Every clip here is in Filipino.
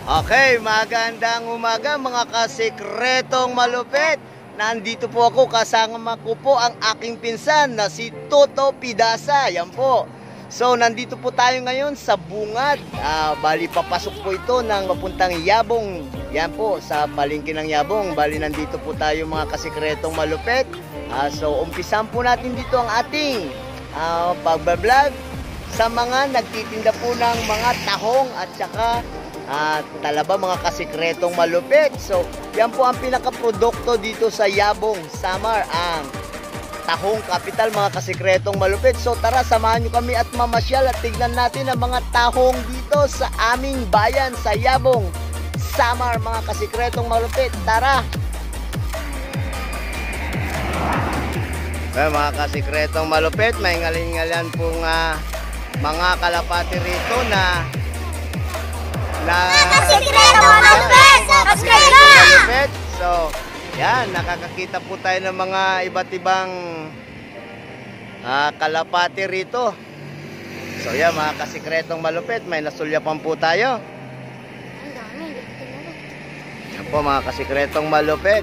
Okay, magandang umaga mga kasikretong malupit. Nandito po ako, kasama ko po ang aking pinsan na si Toto Pidasa. Yan po. So, nandito po tayo ngayon sa Bungad. Bali, papasok po ito ng papuntang Yabong. Yan po, sa palengke ng Yabong. Bali, nandito po tayo mga kasikretong malupit. So, umpisan po natin dito ang ating pagbablog sa mga nagtitinda po ng mga tahong at saka talaba, mga kasikretong malupit. So, yan po ang pinakaprodukto dito sa Yabong, Samar, ang tahong capital, mga kasikretong malupit. So, tara, samahan nyo kami at mamasyal at tignan natin ang mga tahong dito sa aming bayan sa Yabong, Samar, mga kasikretong malupit. Tara! Mga kasikretong malupit, may ngaling-ngalan pong mga kalapati rito na kasikretong malupit! Subscribe na! So, yan, nakakakita po tayo ng mga iba't ibang kalapati rito. So, yan, mga kasikretong malupit, may nasulyapan po tayo. Yan po, mga kasikretong malupit.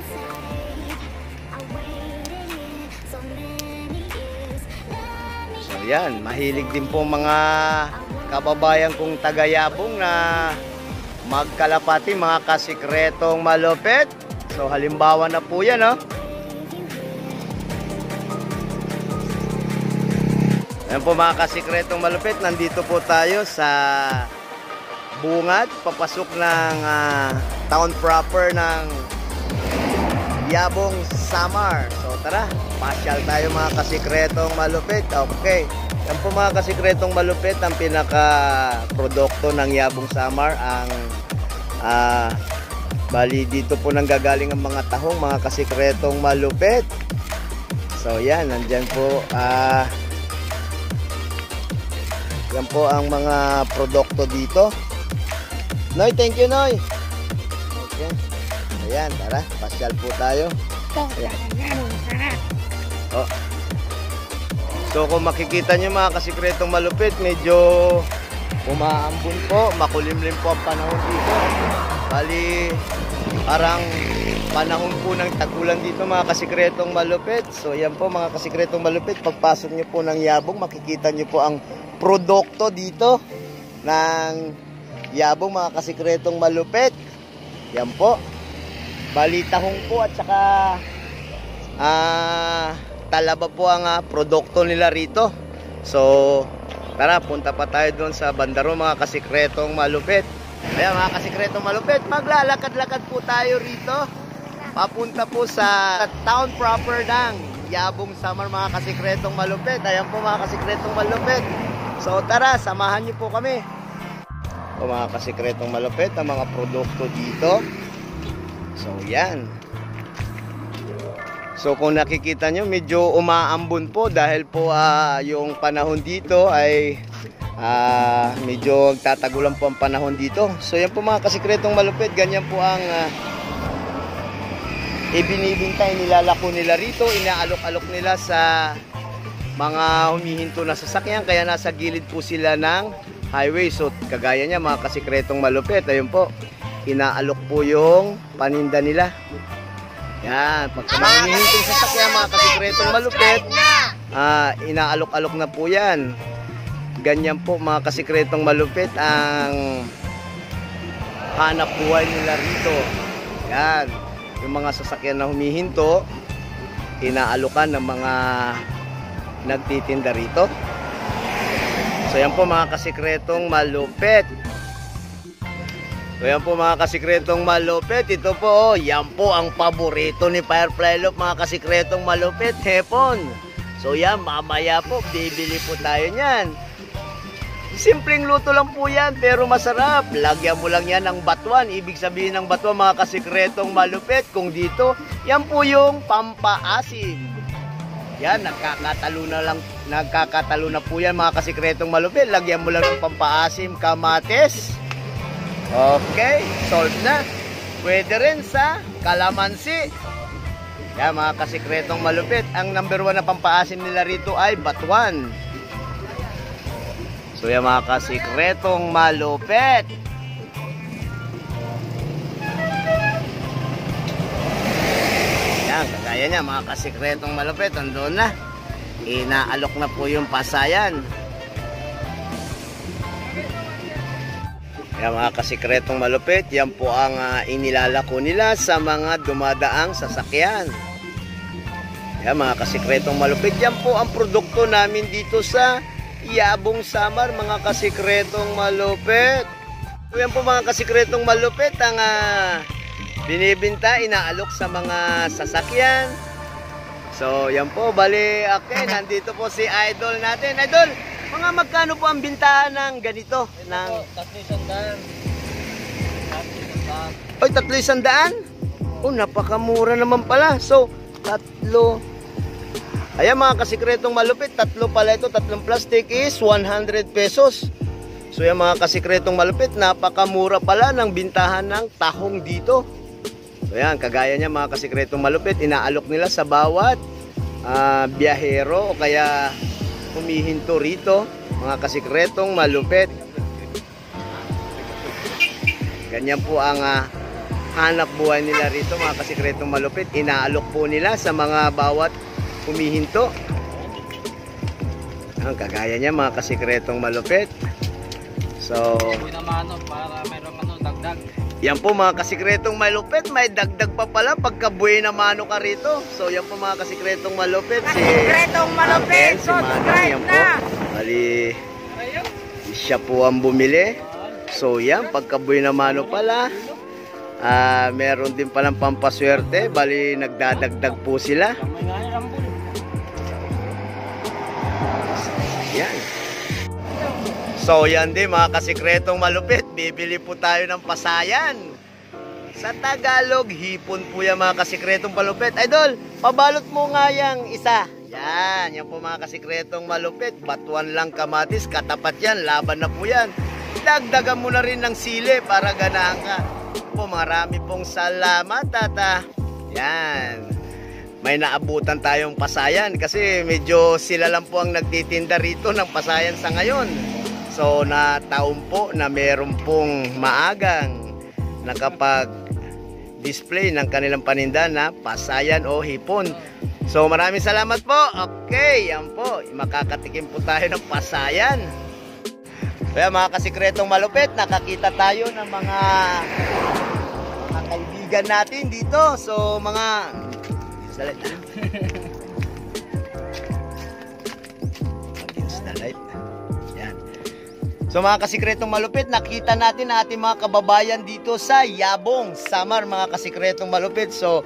So, yan, mahilig din po mga kababayan kong taga-Yabong na magkalapati, mga kasikretong malupit. So, halimbawa na po yan, oh. Ayan po mga kasikretong malupit, nandito po tayo sa Bungad, papasok ng town proper ng Yabong, Samar. So, tara, pasyal tayo mga kasikretong malupit. Okay. Yan po mga kasikretong malupit, ang pinaka-produkto ng Yabong, Samar, ang bali dito po nanggagaling ang mga tahong, mga kasikretong malupit. So yan, nandyan po yan po ang mga produkto dito. Noy, thank you Noy. Okay. Ayan, tara, pasyal po tayo. Oh. So kung makikita nyo mga kasikretong malupit, medyo umaambon po, makulimlim po ang panahon dito. Bali, parang panahon po ng tagulan dito mga kasikretong malupit. So yan po mga kasikretong malupit, pagpasok nyo po ng Yabong, makikita nyo po ang produkto dito ng Yabong, mga kasikretong malupit. Yan po, bali tahong po at saka talaba po ang produkto nila rito. So tara, punta pa tayo doon sa bandaro mga kasikretong malupit. Ayan mga kasikretong malupit, maglalakad-lakad po tayo rito papunta po sa town proper ng Yabong, Samar, mga kasikretong malupit. Ayan po mga kasikretong malupit. So tara, samahan niyo po kami. O mga kasikretong malupit, ang mga produkto dito. So yan. So kung nakikita nyo, medyo umaambon po dahil po yung panahon dito ay medyo tatagulan po ang panahon dito. So yan po mga kasikretong malupit, ganyan po ang ibinibintay, nilalako nila rito, inaalok-alok nila sa mga humihinto na sasakyan, kaya nasa gilid po sila ng highway. So kagaya niya mga kasikretong malupit, ayun po, inaalok po yung paninda nila. Yan, pagka manghihintong sasakyan mga kasikretong malupit, inaalok-alok na po yan. Ganyan po mga kasikretong malupit ang hanap buhay nila rito. Yan, yung mga sasakyan na humihinto, inaalokan ng mga nagtitinda rito. So yan po mga kasikretong malupit. So yan po mga kasikretong malupit, ito po, yan po ang paborito ni Firefly Loop mga kasikretong malupit, hepon. So yan, mamaya po, bibili po tayo niyan. Simpleng luto lang po yan, pero masarap. Lagyan mo lang yan ng batuan, ibig sabihin ng batuan mga kasikretong malupit, kung dito, yan po yung pampaasim. Yan, nagkakatalo na po yan mga kasikretong malupit. Lagyan mo lang ng pampaasim, kamatis. Okay, solved na. Pwede rin sa kalamansi. Yan mga kasikretong malupit, ang number 1 na pampaasim nila rito ay batuan. So yan mga kasikretong malupit. Yan, kagaya niya mga kasikretong malupit, andun na. Inaalok na po yung pasayan. Yan mga kasikretong malupit, yan po ang inilalako nila sa mga dumadaang sasakyan. Yan mga kasikretong malupit, yan po ang produkto namin dito sa Yabong Samar, mga kasikretong malupit. So yan po mga kasikretong malupit, ang binibinta, inaalok sa mga sasakyan. So yan po, bali, okay, nandito po si Idol natin. Idol, mga magkano po ang bintahan ng ganito? Ng... 300. Oy, 300? Oh, napakamura naman pala. So, 3. Ayan mga kasikretong malupit, 3 pala ito, 3 plastic is 100 pesos. So yan mga kasikretong malupit, napakamura pala ng bintahan ng tahong dito. So yan, kagaya niya mga kasikretong malupit, inaalok nila sa bawat biyahero o kaya humihinto rito, mga kasikretong malupit. Ganyan po ang hanap buhay nila rito mga kasikretong malupit, inaalok po nila sa mga bawat humihinto. Ang kagaya niya mga kasikretong malupit. So, para mayroong dagdag. Yan po mga kasikretong malupit, may dagdag pa pala pagka buhay na mano ka rito. So yan po mga kasikretong malupit, Kasikretong malupit, si Manong, yan po. Bali, siya po ang bumili. So yan, pagka buhay na mano pala, meron din palang pampaswerte. Bali, nagdadagdag po sila. Yan. So yan din mga kasikretong malupit, bibili po tayo ng pasayan. Sa Tagalog, hipon po yan mga kasikretong malupit. Idol, pabalot mo nga yung isa. Yan, yan po mga kasikretong malupit. Batuan lang kamatis, katapat yan, laban na po yan. Dagdagan mo na rin ng sili para ganahan ka. Po, marami pong salamat tata. Yan. May naabutan tayong pasayan kasi medyo sila lang po ang nagtitinda rito ng pasayan sa ngayon. So nataon po na meron pong maagang nakapag-display ng kanilang paninda na pasayan o hipon. So maraming salamat po. Okay, yan po. Makakatikim po tayo ng pasayan. Kaya mga kasikretong malupit, nakakita tayo ng mga kaibigan natin dito. So mga... Salit na. Mag-installate. Yan. So mga kasikretong malupit, nakita natin na ating mga kababayan dito sa Yabong Samar, mga kasikretong malupit. So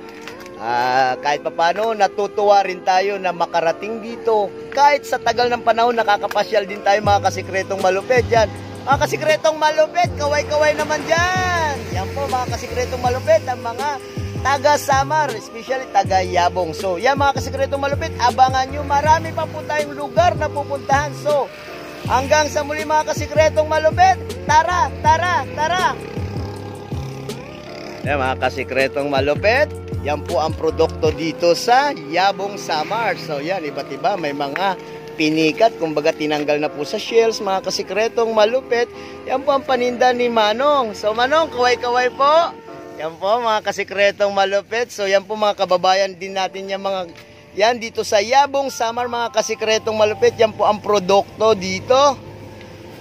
kahit papano, natutuwa rin tayo na makarating dito. Kahit sa tagal ng panahon, nakakapasyal din tayo mga kasikretong malupit. Yan. Mga kasikretong malupit, kaway-kaway naman dyan. Yan po mga kasikretong malupit, ang mga taga Samar, especially taga Yabong. So, yan mga kasikretong malupit, abangan nyo, marami pa po tayong lugar na pupuntahan. So, hanggang sa muli mga kasikretong malupit, tara, tara, tara! Yan mga kasikretong malupit, yan po ang produkto dito sa Yabong Samar. So, yan, iba't iba, may mga pinikat, kumbaga tinanggal na po sa shelves, mga kasikretong malupit. Yan po ang paninda ni Manong. So, Manong, kaway-kaway po. Yan po mga kasikretong malupit. So yan po mga kababayan din natin yung mga yan dito sa Yabong Samar, mga kasikretong malupit. Yan po ang produkto dito.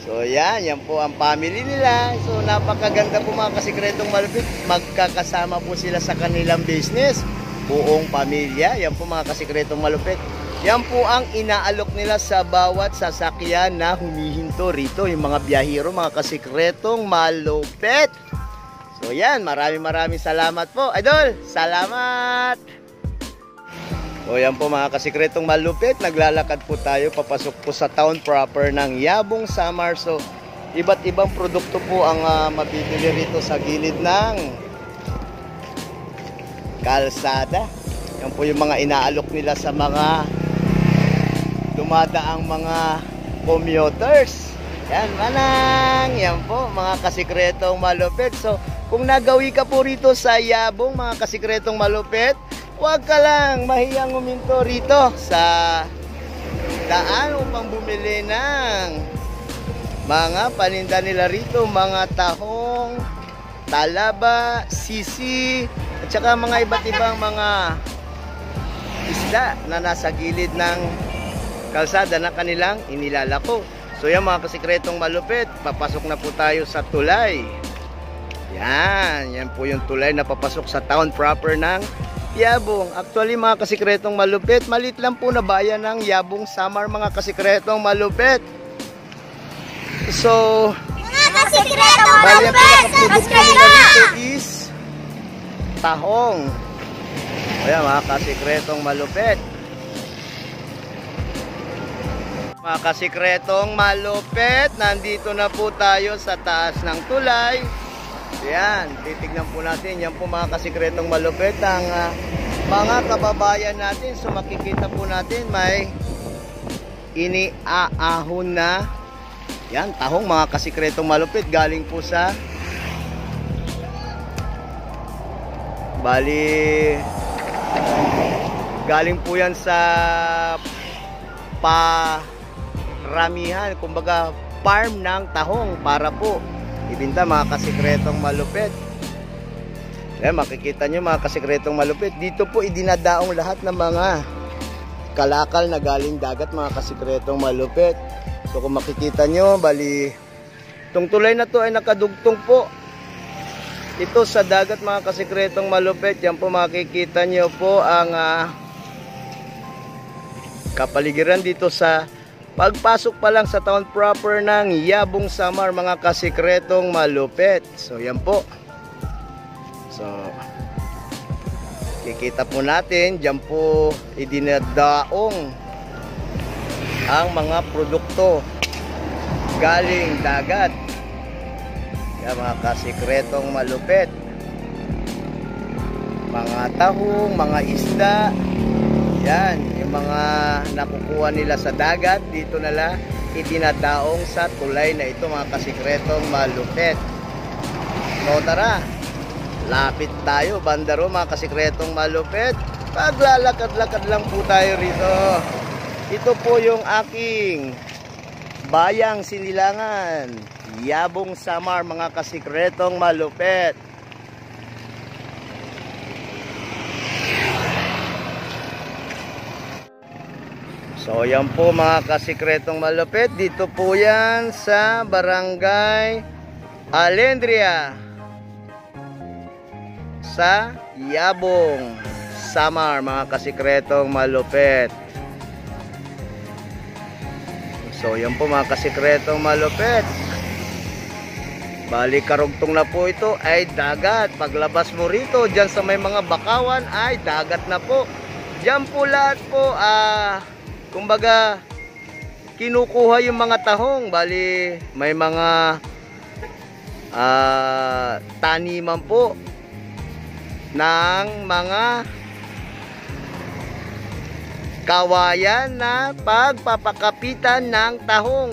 So yan po ang family nila. So napakaganda po mga kasikretong malupit. Magkakasama po sila sa kanilang business. Buong pamilya. Yan po mga kasikretong malupit. Yan po ang inaalok nila sa bawat sasakyan na humihinto rito. Yung mga biyahero, mga kasikretong malupit. So yan, maraming salamat po. Idol, salamat! So yan po mga kasikretong malupit, naglalakad po tayo papasok po sa town proper ng Yabong Samar. So iba't ibang produkto po ang mabibili rito sa gilid ng kalsada. Yan po yung mga inaalok nila sa mga dumadaang mga commuters. Yan, manang! Yan po mga kasikretong malupit. So kung nagawi ka po rito sa Yabong, mga kasikretong malupit, huwag ka lang mahiyang uminto rito sa daan upang bumili ng mga paninda nila rito, mga tahong, talaba, sisi, at saka mga iba't ibang mga isda na nasa gilid ng kalsada na kanilang inilalako. So yan mga kasikretong malupit, papasok na po tayo sa tulay. Yan po yung tulay na papasok sa town proper ng Yabong. Actually mga kasikretong malupit, maliit lang po na bayan ng Yabong Samar mga kasikretong malupit. So, Mga kasikretong bali ang malupit! pinakaprodukto nila dito is tahong. Ayan mga kasikretong malupit. Mga kasikretong malupit, nandito na po tayo sa taas ng tulay. Yan, titignan po natin. Yan po mga kasikretong malupit ang mga kababayan natin. So makikita po natin may iniaahon na yan, tahong mga kasikretong malupit. Galing po sa galing po yan sa paramihan, kumbaga farm ng tahong para po ibinta mga kasikretong malupit. Ayan, makikita nyo mga kasikretong malupit, dito po idinadaong lahat ng mga kalakal na galing dagat mga kasikretong malupit. So kung makikita nyo, bali itong tulay na to ay nakadugtong po ito sa dagat mga kasikretong malupit. Yan po makikita nyo po ang kapaligiran dito sa pagpasok pa lang sa town proper ng Yabong Samar mga kasikretong malupit. So yan po. So kikita po natin, dyan po idinadaong ang mga produkto galing dagat. Yan mga kasikretong malupit. Mga tahong, mga isda. Yan, yung mga nakukuha nila sa dagat, dito nila itinadaong sa tulay na ito mga kasikretong malupit. So tara, lapit tayo, bandaro mga kasikretong malupit. Paglalakad-lakad lang po tayo rito. Ito po yung aking bayang Sinilangan, Yabong Samar mga kasikretong malupit. So yan po mga kasikretong malupit, dito po yan sa Barangay Alendria sa Yabong Samar mga kasikretong malupit. So yan po mga kasikretong malupit, bali karugtong na po ito ay dagat. Paglabas mo rito dyan sa may mga bakawan ay dagat na po. Dyan po lahat po kumbaga kinukuha yung mga tahong. Bali may mga taniman po ng mga kawayan na pagpapakapitan ng tahong.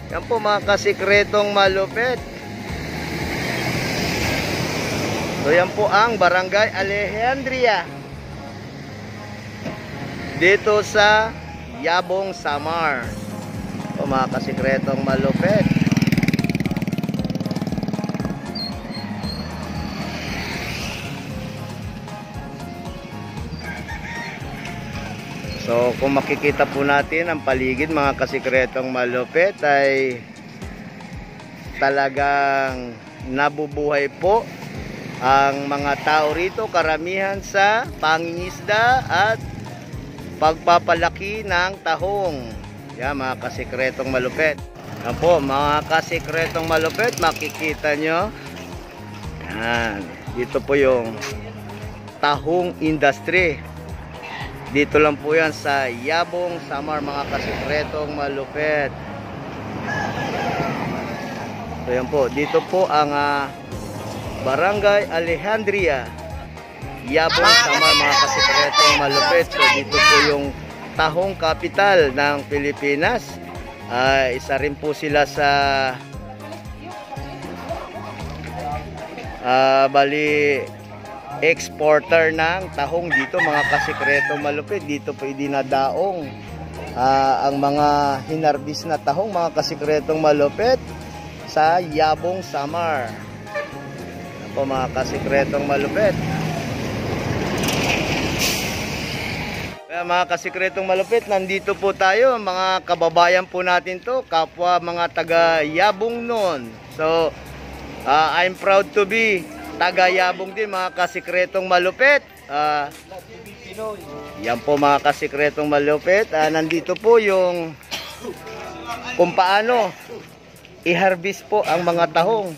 Yan po mga kasikretong malupit. So yan po ang Barangay Alejandria dito sa Yabong Samar. O mga kasikretong malupit. So kung makikita po natin ang paligid mga kasikretong malupit ay talagang nabubuhay po ang mga tao rito, karamihan sa pangingisda at pagpapalaki ng tahong. Yan mga kasikretong malupit. Yan po mga kasikretong malupit, makikita nyo. Yan, dito po yung tahong industry. Dito lang po yan sa Yabong Samar mga kasikretong malupit. So yan po, dito po ang Barangay Alejandria, Yabong Samar mga kasikretong malupit. So dito po yung tahong kapital ng Pilipinas. Isa rin po sila sa bali exporter ng tahong dito mga kasikretong malupit. Dito po idinadaong ang mga hinarbis na tahong mga kasikretong malupit sa Yabong Samar. Yan po mga kasikretong malupit. Kaya mga kasikretong malupit, nandito po tayo, mga kababayan po natin to, kapwa mga taga Yabong noon. So, I'm proud to be taga Yabong din mga kasikretong malupit. Yan po mga kasikretong malupit. Nandito po yung kung paano i-harvest po ang mga tahong.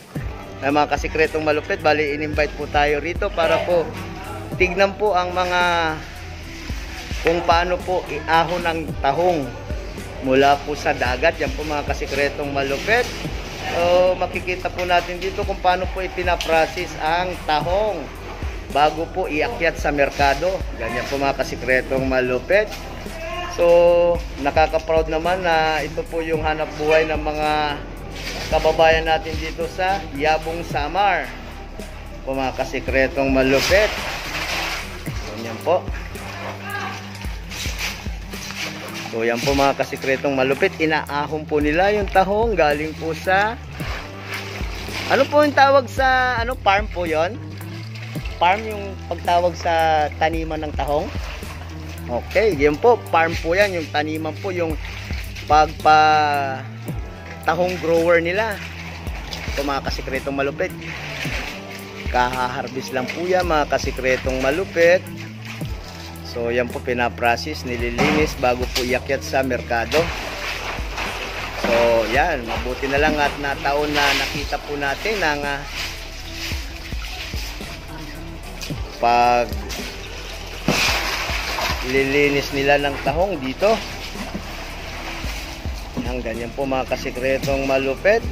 Mga kasikretong malupit, bali in-invite po tayo rito para po tignan po ang mga kung paano po iahon ng tahong mula po sa dagat. Yan po mga kasikretong malupit. So makikita po natin dito kung paano po ipinaprocess ang tahong bago po iakyat sa merkado. Ganyan po mga kasikretong malupit. So nakaka-proud naman na ito po yung hanap buhay ng mga kababayan natin dito sa Yabong Samar po mga kasikretong malupit. Ganyan po. So yan po mga kasikretong malupit, inaahon po nila yung tahong galing po sa ano po yung tawag sa farm po yon? Farm yung pagtawag sa taniman ng tahong. Okay, yan po, farm po yan, yung taniman po, yung tahong grower nila. So mga kasikretong malupit, kaha-harvest lang po yan mga kasikretong malupit. So yan po pinaprocess, nililinis bago po iakyat sa merkado. So yan, mabuti na lang at nataon na nakita po natin ang pag lilinis nila ng tahong dito. Ang ganyan po mga kasikretong malupit.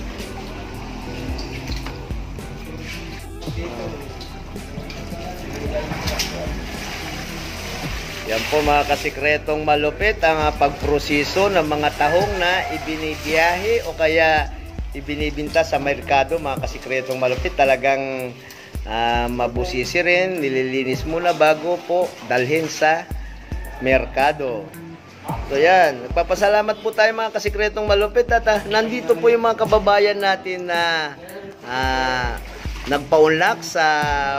Yan po mga kasikretong malupit ang pagproseso ng mga tahong na ibinibiyahe o kaya ibinibinta sa merkado mga kasikretong malupit. Talagang mabusisi rin, nililinis muna bago po dalhin sa merkado. So yan, nagpapasalamat po tayo mga kasikretong malupit at nandito po yung mga kababayan natin na nagpaunlak sa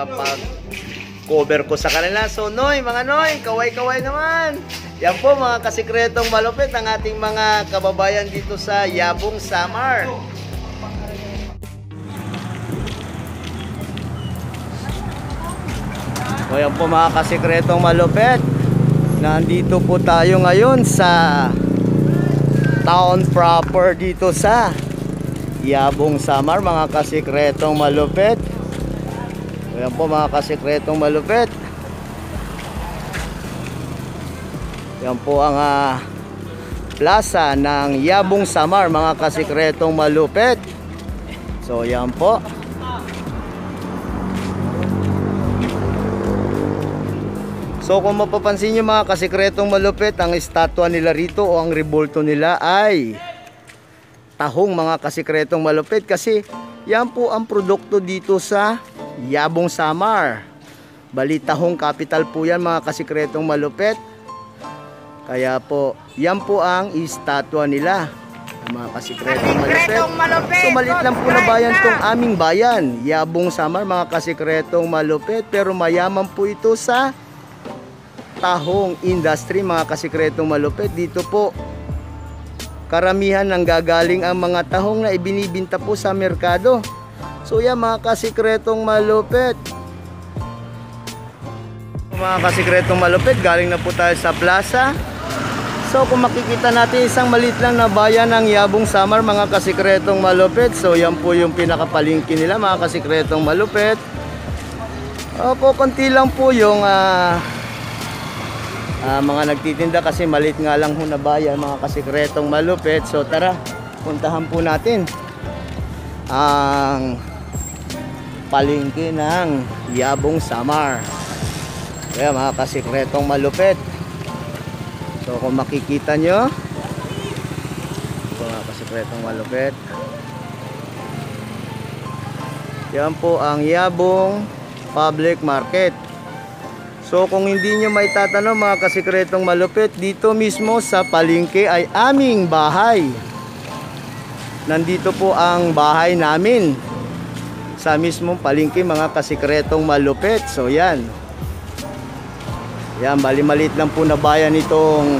pag-cover ko sa kanila. So Noy, mga Noy, kaway-kaway naman. Yan po mga kasikretong malupit ang ating mga kababayan dito sa Yabong Samar. So yan po mga kasikretong malupit. Nandito po tayo ngayon sa town proper dito sa Yabong Samar mga kasikretong malupit. Ayan po mga kasikretong malupit. Yan po ang plaza ng Yabong Samar mga kasikretong malupit. So yan po. So kung mapapansin nyo mga kasikretong malupit, ang estatwa nila rito o ang rebulto nila ay tahong mga kasikretong malupit. Kasi yan po ang produkto dito sa Yabong Samar. Bali tahong capital po yan mga kasikretong malupit. Kaya po yan po ang estatwa nila mga kasikretong malupit. So malit lang po na bayan tong aming bayan, Yabong Samar mga kasikretong malupit. Pero mayaman po ito sa tahong industry mga kasikretong malupit. Dito po karamihan ng gagaling ang mga tahong na ibinibinta po sa merkado. So yan mga kasikretong malupit. Mga kasikretong malupit, galing na po tayo sa plaza. So kung makikita natin isang maliit lang na bayan ng Yabong Samar mga kasikretong malupit. So yan po yung pinakapalingki nila mga kasikretong malupit. Opo, konti lang po yung mga nagtitinda kasi maliit nga lang ho na bayan mga kasikretong malupit. So tara, puntahan po natin ang palengke ng Yabong Samar. Kaya mga kasikretong malupit. So kung makikita nyo, ito mga kasikretong malupit. Yan po ang Yabong Public Market. So kung hindi nyo may tatanong mga kasikretong malupit, dito mismo sa palengke ay aming bahay. Nandito po ang bahay namin sa mismong palengke mga kasikretong malupit. So yan. Yan, bali maliit lang po na bayan itong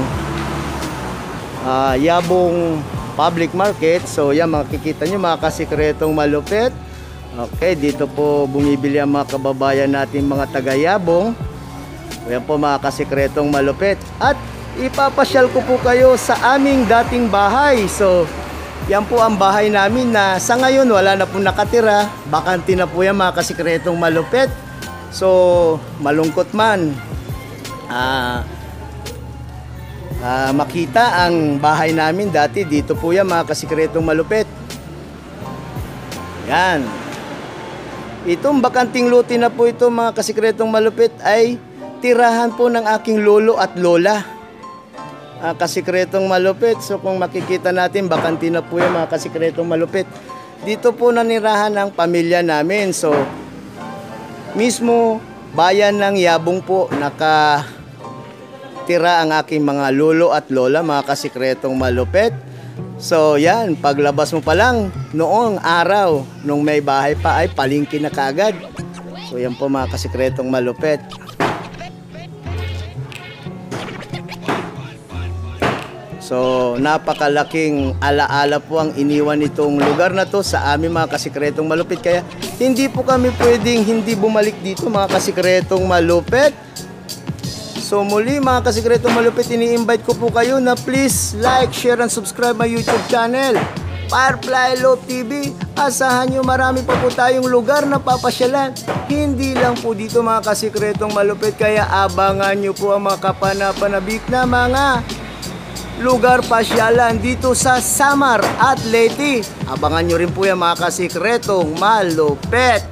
Yabong Public Market. So yan, makikita nyo mga kasikretong malupit. Okay, dito po bumibili ang mga kababayan natin mga taga Yabong. Yan po mga kasikretong malupit. At ipapasyal ko po kayo sa aming dating bahay. So yan po ang bahay namin na sa ngayon wala na po nakatira. Bakante na po yan mga kasikretong malupit. So malungkot man makita ang bahay namin dati. Dito po yan mga kasikretong malupit. Yan. Itong bakanting lote na po ito mga kasikretong malupit ay tirahan po ng aking lolo at lola. Kasikretong malupit. So kung makikita natin, bakante na po yan mga kasikretong malupit. Dito po nanirahan ng pamilya namin. So mismo bayan ng Yabong po nakatira ang aking mga lolo at lola mga kasikretong malupit. So yan, paglabas mo pa lang noong araw nung may bahay pa ay palengke na kaagad. So yan po mga kasikretong malupit. So napakalaking alaala po ang iniwan nitong lugar na to sa aming mga kasikretong malupit. Kaya hindi po kami pwedeng hindi bumalik dito mga kasikretong malupit. So muli mga kasikretong malupit, ini-invite ko po kayo na please like, share, and subscribe my YouTube channel, Firefly Love TV. Asahan nyo marami pa po tayong lugar na papasyalan. Hindi lang po dito mga kasikretong malupit. Kaya abangan nyo po ang mga kapanapanabik na mga lugar pasyalan dito sa Samar at Leyte. Abangan nyo rin po yan mga kasikretong malupit.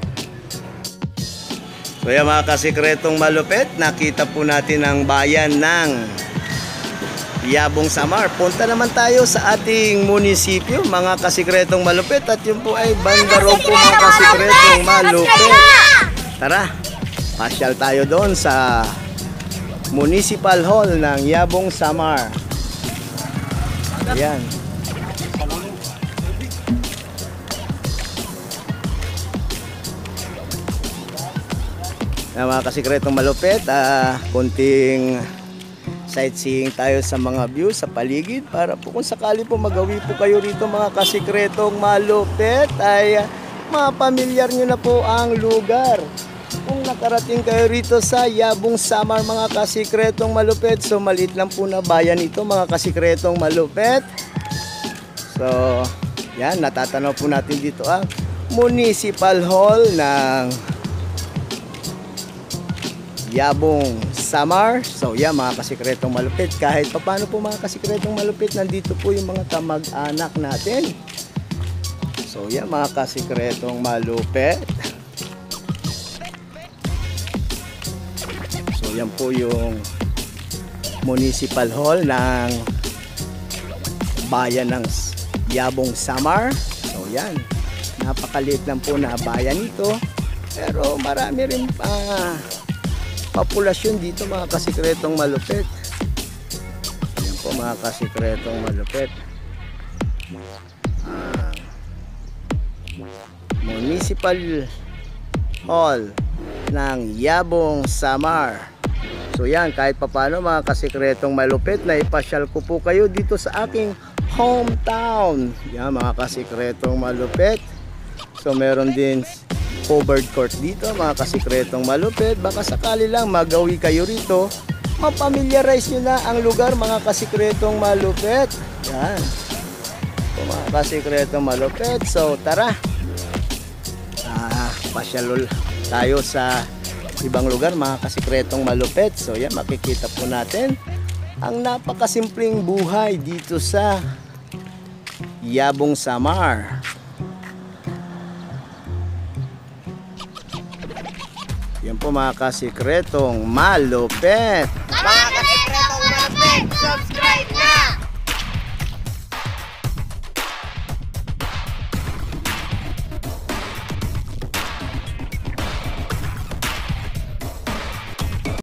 So yan mga kasikretong malupit, nakita po natin ang bayan ng Yabong Samar. Punta naman tayo sa ating munisipyo mga kasikretong malupit. At yun po ay Bandarong po mga kasikretong malupit. Tara, pasyal tayo doon sa Municipal Hall ng Yabong Samar. Ayan. Mga kasikretong malupit, konting sightseeing tayo sa mga views sa paligid para po kung sakali po magawi po kayo rito mga kasikretong malupit ay mapamilyar nyo na po ang lugar. Kung nakarating kayo rito sa Yabong Samar mga kasikretong malupit, so maliit lang po na bayan ito mga kasikretong malupit. So yan, natatanaw po natin dito ang Municipal Hall ng Yabong Samar. So yan mga kasikretong malupit, kahit papano po mga kasikretong malupit, nandito po yung mga kamag-anak natin. So yan mga kasikretong malupit. So yan po yung Municipal Hall ng bayan ng Yabong Samar. So yan, napakaliit lang po na bayan ito, pero marami rin populasyon dito mga kasikretong malupit. Yan po mga kasikretong malupit. Municipal Hall ng Yabong Samar. So yan, kahit papano mga kasikretong malupit, na ipasyal ko po kayo dito sa aking hometown. Yan mga kasikretong malupit. So meron din covered court dito mga kasikretong malupit. Baka sakali lang magawi kayo rito, mapamiliarize nyo na ang lugar mga kasikretong malupit. Yan so, mga kasikretong malupit. So tara, pasyalol tayo sa ibang lugar mga kasikretong malupit. So yan, makikita po natin ang napakasimpleng buhay dito sa Yabong Samar. Yan po mga kasikretong malupit. Mga kasikretong malupit, subscribe na!